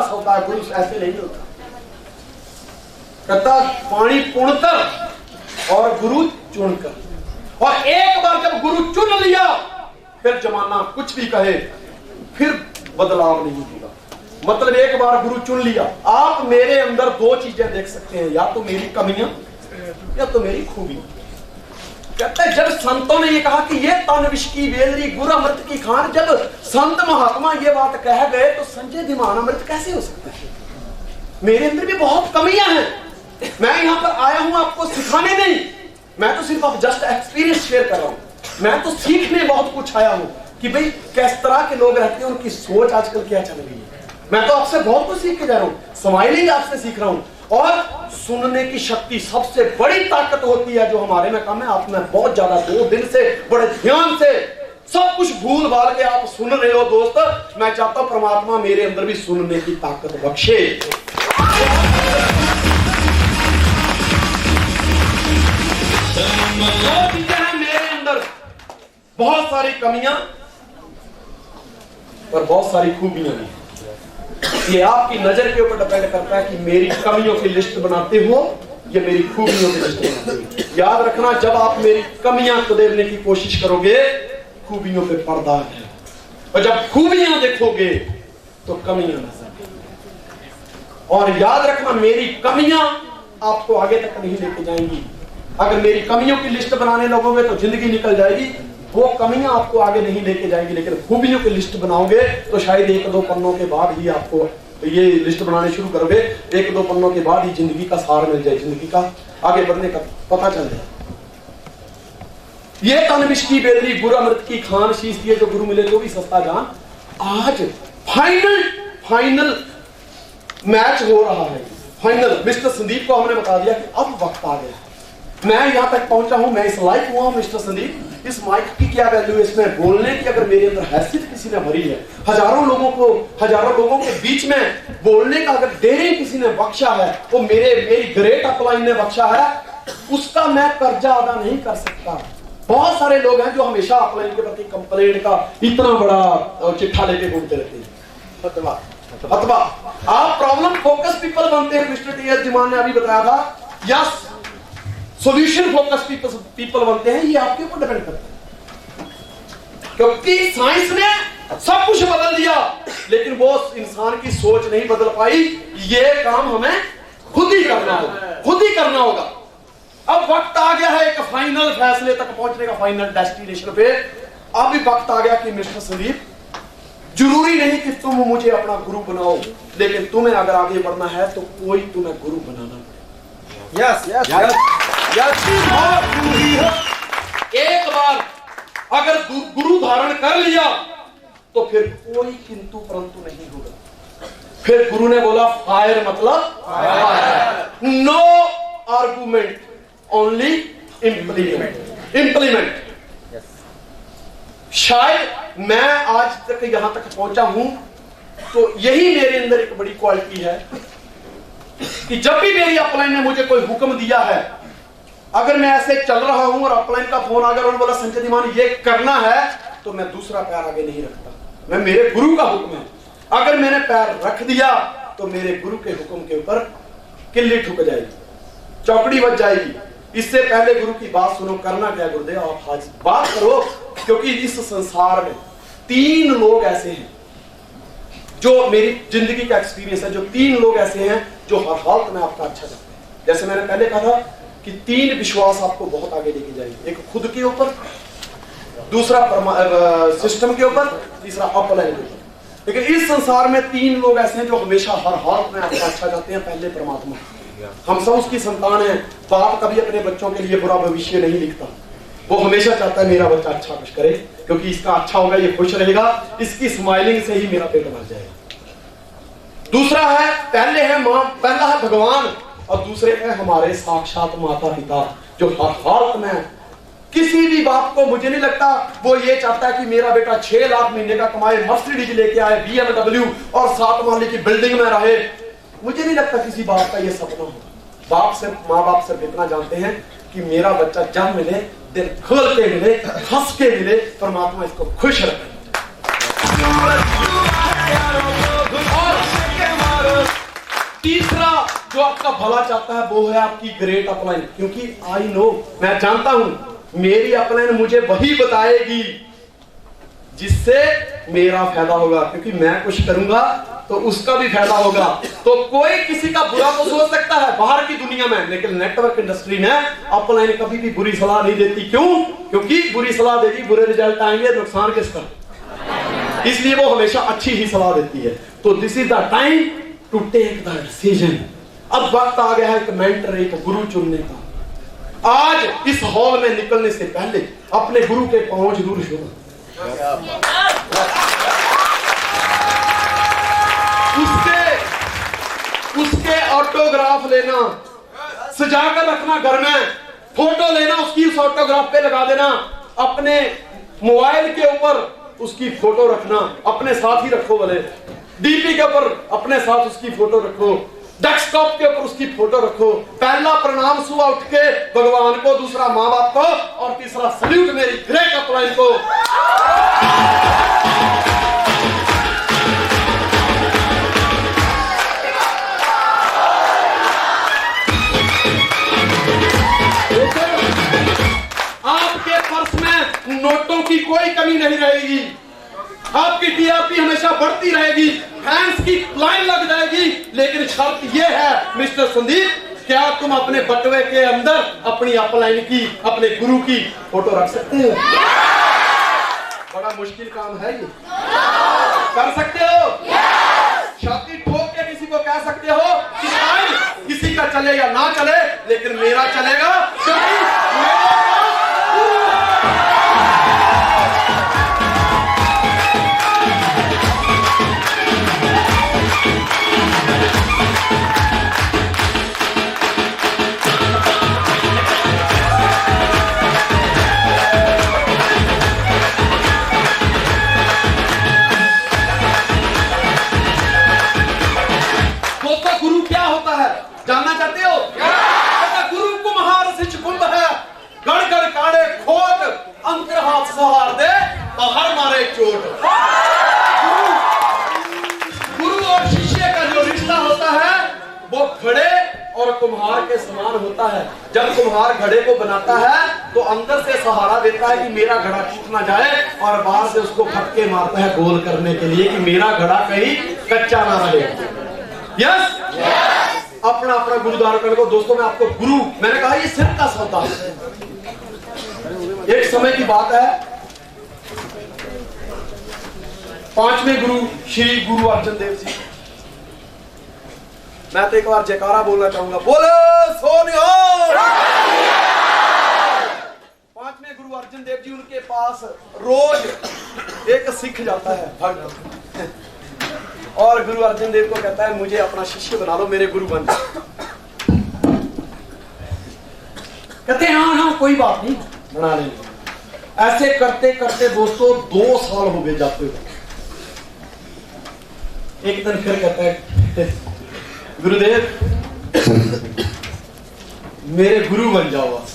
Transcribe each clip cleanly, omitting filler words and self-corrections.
रस होता है, गुरु ऐसे नहीं होता। कहता पानी पुणकर और गुरु चुनकर। और एक बार जब गुरु चुन लिया, फिर जमाना कुछ भी कहे, फिर बदलाव नहीं होगा। मतलब एक बार गुरु चुन लिया, आप मेरे अंदर दो चीजें देख सकते हैं, या तो मेरी कमियां या तो मेरी खूबी। कहते हैं जब संतों ने ये कहा कि ये तन विष की वेलरी गुरु अमृत की खान, जब संत महात्मा ये बात कह गए तो संजय धीमान अमृत कैसे हो सकता है? मेरे अंदर भी बहुत कमियां हैं। मैं यहां पर आया हूं आपको सिखाने नहीं, मैं तो सिर्फ आप जस्ट एक्सपीरियंस शेयर कर रहा हूं। मैं तो सीखने बहुत कुछ आया हूं कि भाई किस तरह के लोग रहते हैं, उनकी सोच आजकल क्या चल रही है। मैं तो आपसे बहुत कुछ सीख के जा रहा हूं, स्माइलिंग आपसे सीख रहा हूं। और सुनने की शक्ति सबसे बड़ी ताकत होती है जो हमारे में कम है। आप में बहुत ज्यादा 2 दिन से बड़े ध्यान से सब कुछ भूल भाल के आप सुन रहे हो दोस्त। मैं चाहता हूं परमात्मा मेरे अंदर भी सुनने की ताकत बख्शे। मेरे अंदर बहुत सारी कमियां और बहुत सारी खूबियां भी। ये आपकी नजर के ऊपर डिपेंड करता है कि मेरी कमियों की लिस्ट बनाते हो या मेरी खूबियों की लिस्ट बनाते हो। याद रखना, जब आप मेरी कमियां को देखने की कोशिश करोगे, खूबियों पे पर्दा है, और जब खूबियां देखोगे तो कमियां नजर। और याद रखना, मेरी कमियां आपको आगे तक नहीं लेके जाएंगी। अगर मेरी कमियों की लिस्ट बनाने लगोगे तो जिंदगी निकल जाएगी, वो कमियां आपको आगे नहीं लेके जाएंगी। लेकिन खूबियों की लिस्ट बनाओगे तो शायद 1-2 पन्नों के बाद ही आपको ये लिस्ट बनाने शुरू करोगे, 1-2 पन्नों के बाद ही जिंदगी का सार मिल जाए, जिंदगी का आगे बढ़ने का पता चल जाए। ये तन विष की बेलरी गुरु अमृत की खान, शीश दिए जो गुरु मिले तो भी सस्ता जान। आज फाइनल मैच हो रहा है। फाइनल मिस्टर संदीप को हमने बता दिया कि अब वक्त आ गया। मैं यहां तक पहुंचा हूं, मैं इस लायक हुआ मिस्टर संदीप। इस माइक की क्या वैल्यू है, इसमें बोलने की अगर मेरे अंदर हैसियत किसी ने भरी है, हजारों लोगों के बीच में बोलने का अगर डेरे किसी ने बख्शा है, वो मेरी ग्रेट अपलाइन ने बख्शा है, उसका मैं कर्जा अदा नहीं कर सकता। बहुत सारे लोग हैं जो हमेशा अपलाइन के प्रति कंप्लेंट का इतना बड़ा चिट्ठा लेके घूमते रहते हैं। अथवा आप प्रॉब्लम फोकस पीपल बनते हैं, मिस्टर टी एस धीमान ने अभी बताया था, या सॉल्यूशन फोकस पीपल बनते हैं। ये आपके ऊपर डिपेंड करता है, क्योंकि साइंस ने सब कुछ बदल दिया लेकिन वो इंसान की सोच नहीं बदल पाई। ये काम हमें खुद ही करना होगा। अब वक्त आ गया है एक फाइनल फैसले तक पहुंचने का, फाइनल डेस्टिनेशन पे। अब भी वक्त आ गया कि मिस्टर संदीप, जरूरी नहीं कि तुम मुझे अपना गुरु बनाओ, लेकिन तुम्हें अगर आगे बढ़ना है तो कोई तुम्हें गुरु बनाना पड़ेगा। एक बार अगर गुरु धारण कर लिया तो फिर कोई किंतु परंतु नहीं होगा। फिर गुरु ने बोला फायर मतलब नो आर्गुमेंट, ओनली इंप्लीमेंट। शायद मैं आज तक यहां तक पहुंचा हूं तो यही मेरे अंदर एक बड़ी क्वालिटी है कि जब भी मेरी अपलाइन ने मुझे कोई हुक्म दिया है, अगर मैं ऐसे चल रहा हूं और अपलाइन का फोन आकर उन्होंने बोला संजय धीमान ये करना है, तो मैं दूसरा पैर आगे नहीं रखता। मैं मेरे गुरु का हुक्म है, अगर मैंने पैर रख दिया तो मेरे गुरु के हुक्म के ऊपर किल्ली ठुक जाएगी, चौकड़ी बच जाएगी। इससे पहले गुरु की बात सुनो, करना क्या गुरुदेव आप आज बात करो। क्योंकि इस संसार में 3 लोग ऐसे हैं जो मेरी जिंदगी का एक्सपीरियंस है, जो 3 लोग ऐसे हैं जो हर हालत में आपका अच्छा चाहते हैं। जैसे मैंने पहले कहा था कि 3 विश्वास आपको बहुत आगे लेके जाएंगे, एक खुद के ऊपर, दूसरा सिस्टम के ऊपर, तीसरा अपलाइन के ऊपर। लेकिन इस संसार में 3 लोग ऐसे हैं जो हमेशा हर हालत में आपका अच्छा चाहते हैं। पहले परमात्मा, हम सब उसकी संतान हैं। बाप कभी अपने बच्चों के लिए बुरा भविष्य नहीं लिखता, वो हमेशा चाहता है मेरा बच्चा अच्छा कुछ करे, क्योंकि इसका अच्छा होगा, ये खुश रहेगा, इसकी स्माइलिंग से ही मेरा पेट भर जाएगा। दूसरा है, पहले है मां, पहला है भगवान, और दूसरे है हमारे साक्षात माता पिता, जो हर हालत में किसी भी बाप को, मुझे नहीं लगता वो ये चाहता है कि मेरा बेटा 6 लाख महीने का कमाए, मर्सिडीज लेके आए, BMW और 7 माले की बिल्डिंग में रहे। मुझे नहीं लगता किसी बाप का ये सपना हो। माँ बाप सिर्फ इतना जानते हैं कि मेरा बच्चा जब मिले, दिल खोल के मिले, हंस के मिले, परमात्मा इसको खुश रखे। तीसरा जो आपका भला चाहता है वो है आपकी ग्रेट अपलाइन, क्योंकि आई नो, मैं जानता हूं मेरी अपलाइन मुझे वही बताएगी जिससे मेरा फायदा होगा, क्योंकि मैं कुछ करूंगा तो उसका भी फायदा होगा। तो कोई किसी का बुरा तो सोच सकता है बाहर की दुनिया में, लेकिन नेटवर्क इंडस्ट्री में अपलाइन कभी भी बुरी सलाह नहीं देती। क्यों? क्योंकि बुरी सलाह देगी, बुरे रिजल्ट आएंगे, नुकसान किसका? इसलिए वो हमेशा अच्छी ही सलाह देती है। तो this is the time to take the decision. अब वक्त आ गया है एक मेंटर, एक गुरु चुनने का। आज इस हॉल में निकलने से पहले अपने गुरु के पांव जरूर छूना, उसके ऑटोग्राफ लेना, सजाकर रखना घर में, फोटो लेना उसकी, उस ऑटोग्राफ पे लगा देना, अपने मोबाइल के ऊपर उसकी फोटो रखना, अपने साथ ही रखो, भले डीपी के ऊपर अपने साथ उसकी फोटो रखो, डेस्कटॉप के ऊपर उसकी फोटो रखो। पहला प्रणाम सुबह उठ के भगवान को, दूसरा माँ बाप को, और तीसरा सल्यूट मेरी ग्रेट अपलाइन को। आपके पर्स में नोटों की कोई कमी नहीं रहेगी, आपकी टीआरपी हमेशा बढ़ती रहेगी, फैंस की लाइन लग जाएगी। लेकिन शर्त यह है मिस्टर संदीप, क्या तुम अपने बटुए के अंदर अपनी अपलाइन की, अपने गुरु की फोटो रख सकते हो? बड़ा मुश्किल काम है ये, कर सकते हो? छाती ठोक के किसी को कह सकते हो कि किसी का चले या ना चले, लेकिन मेरा चलेगा, क्योंकि जानना चाहते हो? गुरु कुम्हार सिच कुंभ है, गड़ गड़ काड़े खोट, अंतर हाथ सहार दे, बाहर मारे चोट। गुरु और शिष्य का जो रिश्ता होता है वो घड़े और कुम्हार के समान होता है। जब कुम्हार घड़े को बनाता है तो अंदर से सहारा देता है कि मेरा घड़ा टूट ना जाए, और बाहर से उसको फटके मारता है गोल करने के लिए कि मेरा घड़ा कहीं कच्चा ना रहे। यस, अपना अपना गुरु धारण को। दोस्तों, मैं आपको गुरु, मैंने कहा ये सिर्फ का सौदा है। एक समय की बात है, 5वें गुरु श्री गुरु अर्जन देव जी। मैं तो एक बार जयकारा बोलना चाहूंगा, बोलो सोनिहाल। 5वें गुरु अर्जन देव जी, उनके पास रोज एक सिख जाता है भक्त, और गुरु अर्जन देव को कहता है मुझे अपना शिष्य बना लो, मेरे गुरु बन जाओ। कहते हैं हाँ कोई बात नहीं, बना लेंगे। ऐसे करते करते दोस्तों 2 साल हो गए जाते हुए। एक दिन फिर कहता है गुरुदेव मेरे गुरु बन जाओ, बस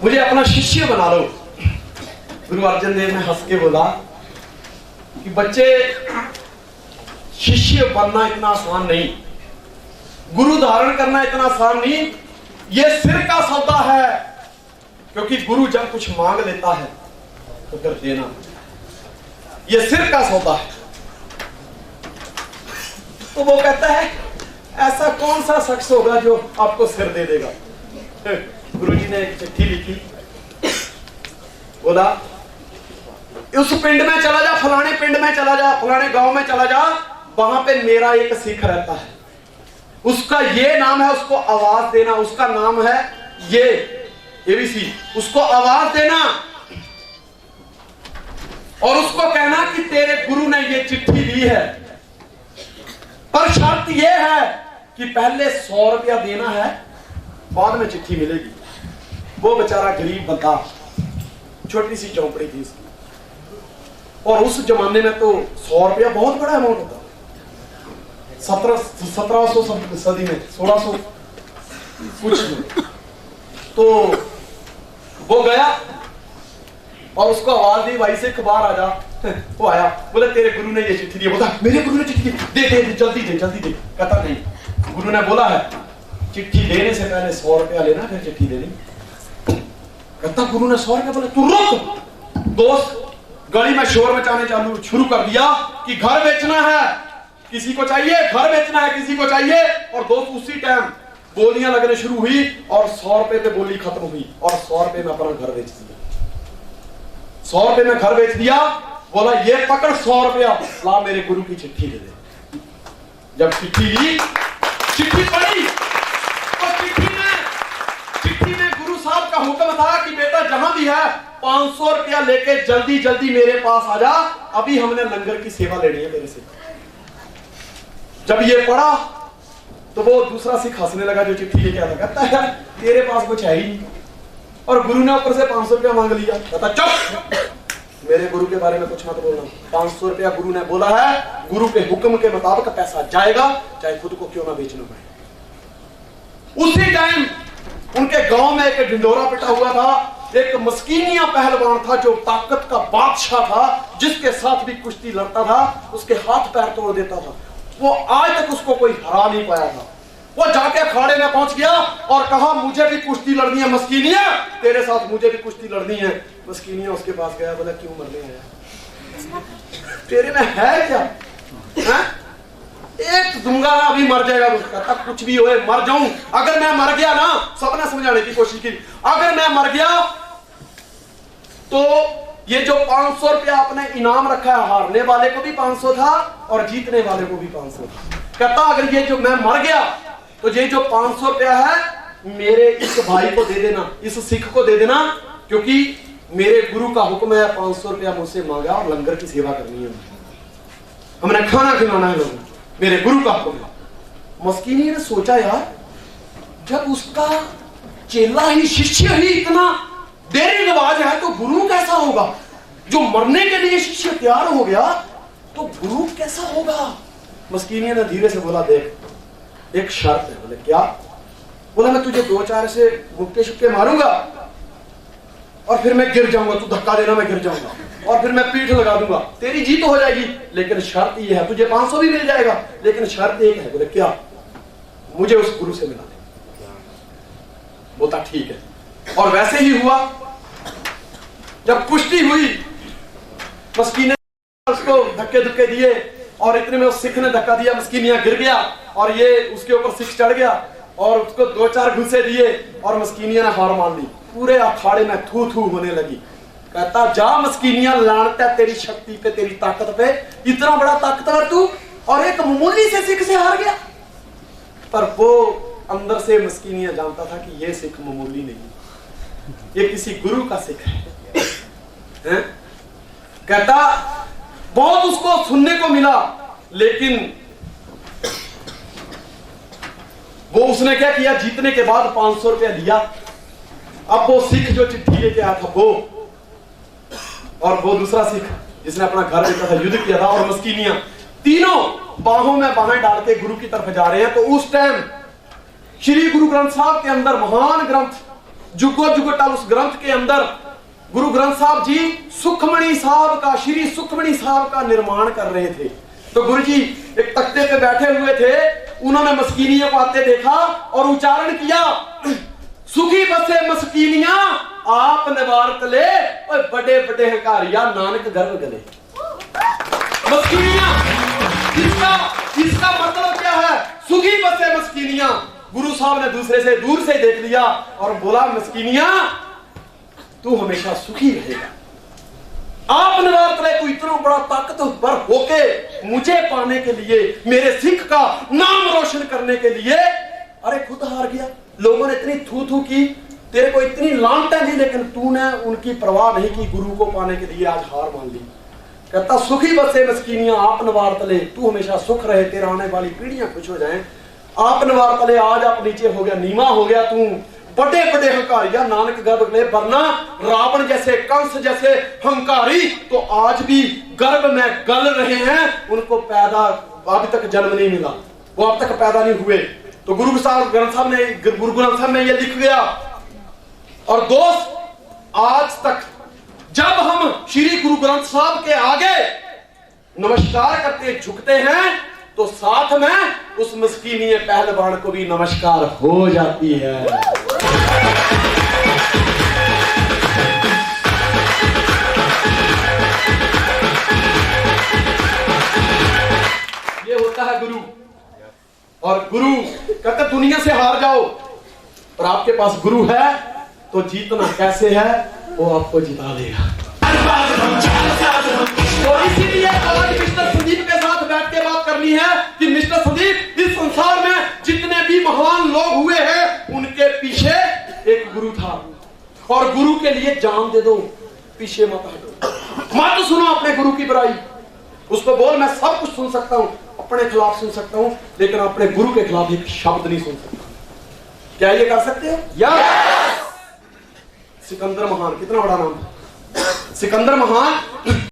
मुझे अपना शिष्य बना लो। गुरु अर्जन देव ने हंस के बोला कि बच्चे, शिष्य बनना इतना आसान नहीं, गुरु धारण करना इतना आसान नहीं, ये सिर का सौदा है। क्योंकि गुरु जब कुछ मांग लेता है तो फिर देना, ये सिर का सौदा है। तो वो कहता है ऐसा कौन सा शख्स होगा जो आपको सिर दे देगा? गुरुजी ने एक चिट्ठी लिखी, बोला उस पिंड में चला जा, फलाने पिंड में चला जा, फलाने गांव में चला जा, वहां पे मेरा एक सिख रहता है, उसका ये नाम है, उसको आवाज देना, उसका नाम है ये एबीसी, उसको आवाज देना और उसको कहना कि तेरे गुरु ने ये चिट्ठी दी है, पर शर्त ये है कि पहले 100 रुपया देना है, बाद में चिट्ठी मिलेगी। वो बेचारा गरीब बंदा, छोटी सी चौपड़ी थी इसकी, और उस जमाने में तो 100 रुपया बहुत बड़ा अमाउंट होता। 1700 सदी में 1600 कुछ में। तो वो गया और उसको आवाज दी, भाई से बाहर आ जा। वो आया, बोला तेरे गुरु ने ये चिट्ठी दी। बोला मेरे गुरु ने चिट्ठी दी, दे जल्दी दे जल्दी दे। कहता नहीं, गुरु ने बोला है चिट्ठी देने से पहले 100 रुपया लेना फिर चिट्ठी देनी। कहता गुरु ने 100 रुपया बोला, तू रुक। दोस्त गली में शोर मचाने चालू शुरू कर दिया कि घर बेचना है, किसी को चाहिए, घर बेचना है, किसी को चाहिए। और दोस्त उसी टाइम बोलियां लगने शुरू हुई और 100 रुपए पे बोली खत्म हुई और 100 रुपए में अपना घर बेच दिया। 100 रुपए में घर बेच दिया। बोला ये पकड़ 100 रुपया, ला मेरे गुरु की चिट्ठी दे दे। जब चिट्ठी ली, चिट्ठी पढ़ी तो चिट्ठी में गुरु साहब का हुक्म था कि बेटा जहां भी है 500 रुपया लेके जल्दी जल्दी मेरे पास आ जा, अभी हमने लंगर की सेवा लेनी है तेरे से। जब ये पढ़ा तो वो दूसरा सिख हंसने लगा जो चिट्ठी लेके आता, कहता है तेरे पास कुछ है ही नहीं। और गुरु ने ऊपर से 500 रुपया मांग लिया। कहता चुप, मेरे गुरु के बारे में कुछ मत बोलना। 500 रुपया गुरु ने बोला है, गुरु के हुक्म के मुताबिक पैसा जाएगा, चाहे खुद को क्यों ना बेचना पड़े। उसी टाइम उनके गांव में एक ढिंडोरा पिटा हुआ था। एक मस्कीनिया पहलवान था जो ताकत का बादशाह था, जिसके साथ भी कुश्ती लड़ता था, उसके हाथ पैर तोड़ देता था। वो आज तक उसको कोई हरा नहीं पाया था। वो जाके अखाड़े में पहुंच गया और कहा मुझे भी कुश्ती लड़नी है मस्कीनिया, तेरे साथ मुझे भी कुश्ती लड़नी है। मस्कीनिया उसके पास गया, बोला क्यों मरने आया, तेरे में है क्या है? एक दूंगा अभी मर जाएगा। कहता कुछ भी होए मर जाऊं, अगर मैं मर गया ना, सबने समझाने की कोशिश की, अगर मैं मर गया तो ये जो 500 रुपया आपने इनाम रखा है, हारने वाले को भी 500 था और जीतने वाले को भी 500 था। कहता अगर ये जो मैं मर गया तो ये जो 500 रुपया है मेरे इस भाई को दे देना, इस सिख को दे देना, क्योंकि मेरे गुरु का हुक्म है 500 रुपया मुझसे मांगा और लंगर की सेवा करनी है, हमने खाना खिलाना है लोगों, मेरे गुरु का हुक्म है। मस्कीनी ने सोचा यार, जब उसका चेला ही शिष्य ही इतना देरी नवाज है तो गुरु कैसा होगा? जो मरने के लिए शिष्य तैयार हो गया तो गुरु कैसा होगा? मस्कीनी ने धीरे से बोला देख एक शर्त है। बोले क्या? बोला मैं तुझे 2-4 से मुक्के शुक्के मारूंगा और फिर मैं गिर जाऊंगा, तू धक्का देना मैं गिर जाऊंगा और फिर मैं पीठ लगा दूंगा, तेरी जीत हो जाएगी, लेकिन शर्त ये है तुझे 500 भी मिल जाएगा, लेकिन शर्त एक है। बोले क्या? मुझे उस गुरु से मिला दे। बोलता ठीक है। और वैसे ही हुआ। जब कुश्ती हुई, मस्कीन ने उसको धक्के धक्के दिए और इतने में उस सिख ने धक्का दिया, मस्कीनिया गिर गया और ये उसके ऊपर सिख चढ़ गया और उसको 2-4 घुसे दिए और मस्कीनिया ने हार मान ली। पूरे अखाड़े में थू थू होने लगी। कहता जा मस्कीनिया, लानता तेरी शक्ति पे, तेरी ताकत पे, इतना बड़ा ताकतवर तू और एक मामूली से सिख से हार गया। पर वो अंदर से मस्कीनिया जानता था कि ये सिख मामूली नहीं, ये किसी गुरु का सिख है? कहता बहुत उसको सुनने को मिला, लेकिन वो उसने क्या किया, जीतने के बाद 500 रुपया दिया। अब वो सिख जो चिट्ठी लेके आया था वो, और वो दूसरा सिख जिसने अपना घर बेचा था, युद्ध किया था, और मस्कीनिया, तीनों बाहों में बाहें डाल के गुरु की तरफ जा रहे हैं। तो उस टाइम श्री गुरु ग्रंथ साहब के अंदर, महान ग्रंथ जुगो जुगोटल, उस ग्रंथ के अंदर गुरु ग्रंथ साहब जी सुखमणि साहब का, श्री सुखमणि साहब का निर्माण कर रहे थे। तो गुरु जी एक तख्ते पे बैठे हुए थे, उन्होंने मस्कीनिया को आते देखा और उच्चारण किया, सुखी बसे मस्कीनिया आप निवारत ले, और बड़े बड़े हकारिया नानक गर्भ गले। मस्कीनिया, इसका मतलब क्या है? सुखी बसे मस्कीनिया। गुरु साहब ने दूसरे से दूर से देख लिया और बोला मस्कीनिया तू हमेशा सुखी रहेगा। आप निवारत ले, तू इतना बड़ा ताकतवर होके मुझे पाने के लिए, मेरे सिख का नाम रोशन करने के लिए, अरे खुद हार गया। लोगों ने इतनी थू थू की, तेरे को इतनी लानतें दी, लेकिन तूने उनकी परवाह नहीं की, गुरु को पाने के लिए आज हार मान ली। कहता सुखी बसे मस्कीनियां आप निवारत ले, तू हमेशा सुख रहे, तेरा आने वाली पीढ़ियां खुश हो जाएं। आप निवारत ले, आज आप नीचे हो गया, नीमा हो गया तू, बड़े बड़े हंकारिया नानक गर्भ ले, वरना रावण जैसे, कंस जैसे हंकारी तो आज भी गर्भ में गल रहे हैं, उनको पैदा अभी तक जन्म नहीं मिला, वो अब तक पैदा नहीं हुए। तो गुरु ग्रंथ साहब में ये लिख गया। और दोस्त आज तक जब हम श्री गुरु ग्रंथ साहब के आगे नमस्कार करते, झुकते हैं, तो साथ में उस मस्कीनी पहलवान को भी नमस्कार हो जाती है। ये होता है गुरु। और गुरु कहते दुनिया से हार जाओ, और आपके पास गुरु है तो जीतना कैसे है वो आपको जिता देगा। तो इसीलिए आज मिस्टर संदीप के साथ बैठ के बात करनी है कि मिस्टर संदीप, इस संसार में जितने भी महान लोग हुए हैं उनके पीछे एक गुरु था, और गुरु के लिए जान दे दो, पीछे मत हटो, मत सुनो अपने गुरु की बुराई। उसको बोल मैं सब कुछ सुन सकता हूं, अपने खिलाफ सुन सकता हूं, लेकिन अपने गुरु के खिलाफ एक शब्द नहीं सुन सकता। क्या ये कर सकते हो? यस। सिकंदर महान, कितना बड़ा नाम था सिकंदर महान।